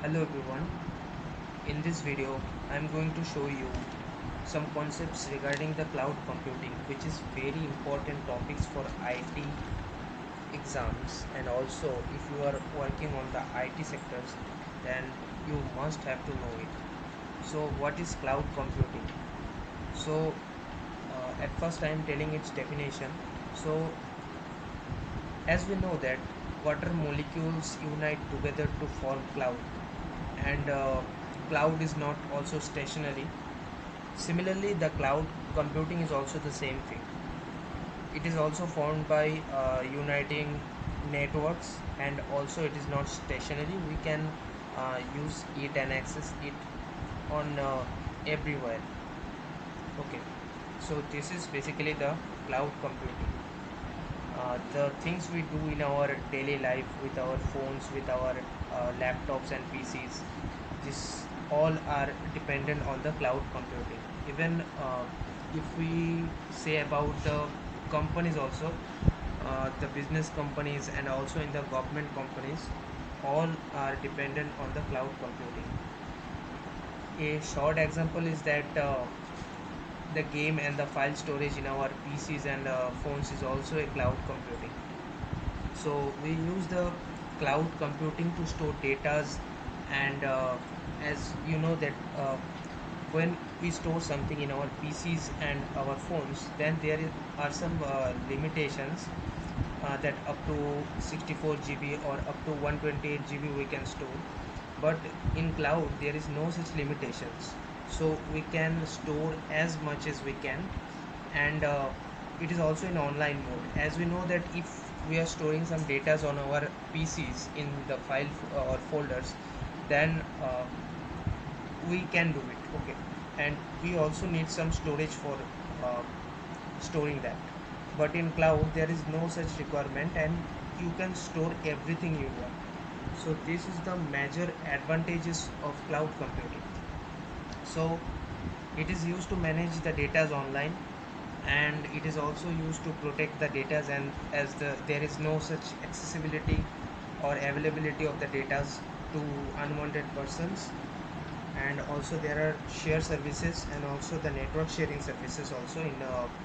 Hello everyone. In this video, I am going to show you some concepts regarding the cloud computing, which is very important topics for IT exams, and also if you are working on the IT sectors, then you must have to know it. So what is cloud computing? So at first I am telling its definition. So as we know that water molecules unite together to form cloud, and cloud is not also stationary. Similarly, the cloud computing is also the same thing. It is also formed by uniting networks, and also it is not stationary. We can use it and access it on everywhere. Okay, so this is basically the cloud computing. The things we do in our daily life with our phones, with our laptops and PCs, this all are dependent on the cloud computing. Even if we say about the companies also, the business companies and also in the government companies, all are dependent on the cloud computing. A short example is that the game and the file storage in our PCs and phones is also a cloud computing. So we use the cloud computing to store data, and as you know that when we store something in our PCs and our phones, then are some limitations that up to 64 GB or up to 128 GB we can store, but in cloud there is no such limitations, so we can store as much as we can. And it is also in online mode. As we know that if we are storing some data on our PCs in the file or folders, then we can do it. Okay, and we also need some storage for uh, storing that, but in cloud there is no such requirement, and you can store everything you want. So this is the major advantages of cloud computing. So it is used to manage the data online, and it is also used to protect the data, and as there is no such accessibility or availability of the data to unwanted persons. And also there are share services and also the network sharing services also in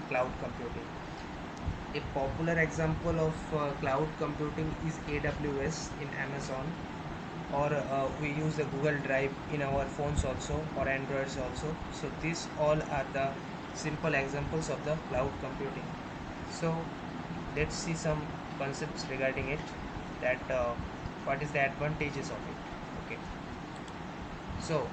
cloud computing. A popular example of cloud computing is AWS in Amazon, or we use the Google Drive in our phones also, or Androids also. So these all are the simple examples of the cloud computing. So let's see some concepts regarding it, that what is the advantages of it. Okay, so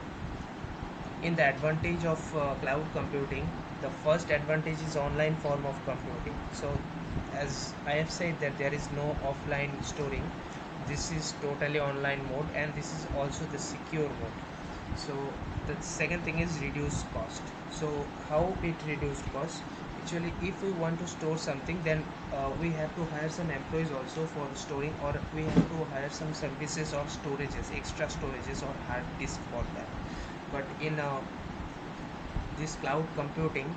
in the advantage of cloud computing, the first advantage is online form of computing. So as I have said that there is no offline storing, this is totally online mode, and this is also the secure mode. So the second thing is reduce cost. So how it reduce cost? Actually, if we want to store something, then we have to hire some employees also for storing, or we have to hire some services or storages, extra storages or hard disk for that. But in this cloud computing,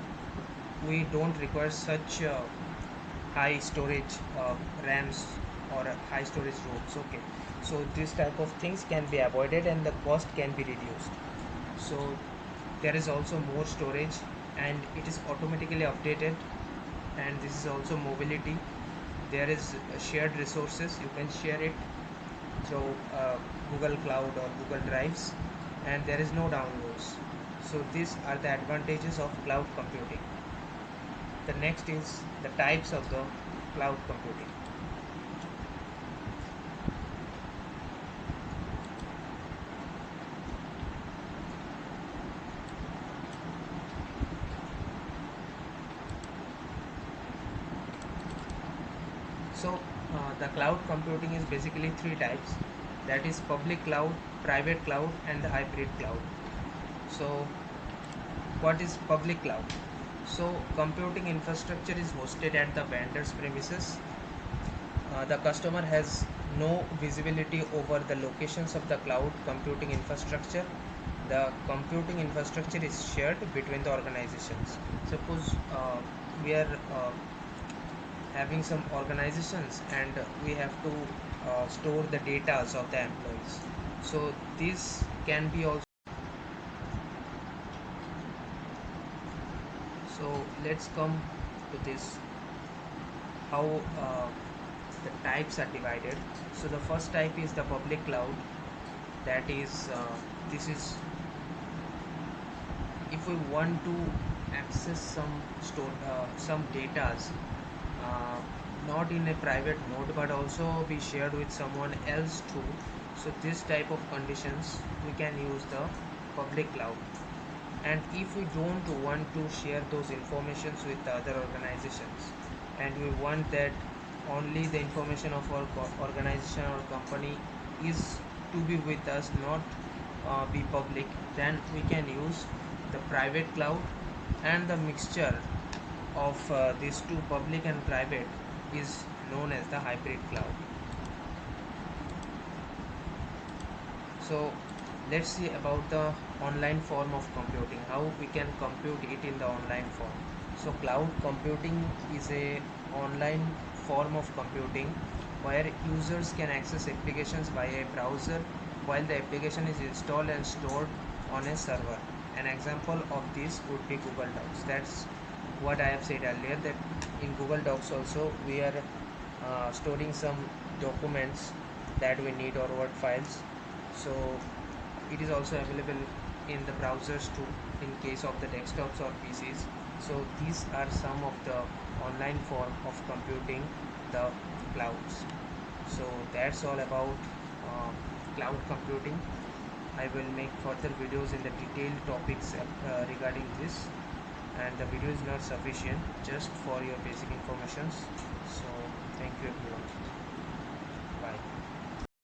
we don't require such high storage RAMs or high storage ROMs. Okay, so this type of things can be avoided and the cost can be reduced. So there is also more storage, and it is automatically updated, and this is also mobility. There is shared resources, you can share it through Google Cloud or Google Drives, and there is no downloads. So these are the advantages of cloud computing. The next is the types of the cloud computing. So the cloud computing is basically three types, that is public cloud, private cloud, and the hybrid cloud. So what is public cloud? So computing infrastructure is hosted at the vendor's premises. The customer has no visibility over the locations of the cloud computing infrastructure. The computing infrastructure is shared between the organizations. Suppose we are having some organizations, and we have to store the data of the employees. So this can be also. So let's come to this, how the types are divided. So the first type is the public cloud. That is, this is if we want to access some datas, uh, not in a private mode but also be shared with someone else too. So this type of conditions we can use the public cloud. And if we don't want to share those informations with the other organizations, and we want that only the information of our organization or company is to be with us, not be public, then we can use the private cloud. And the mixture of these two, public and private, is known as the hybrid cloud. So let's see about the online form of computing, how we can compute it in the online form. So cloud computing is a online form of computing where users can access applications via a browser while the application is installed and stored on a server. An example of this would be Google Docs. That's what I have said earlier, that in Google Docs also we are storing some documents that we need, or word files. So it is also available in the browsers too, in case of the desktops or PCs. So these are some of the online form of computing, the clouds. So that's all about cloud computing. I will make further videos in the detailed topics regarding this, and the video is not sufficient just for your basic informations. So thank you everyone.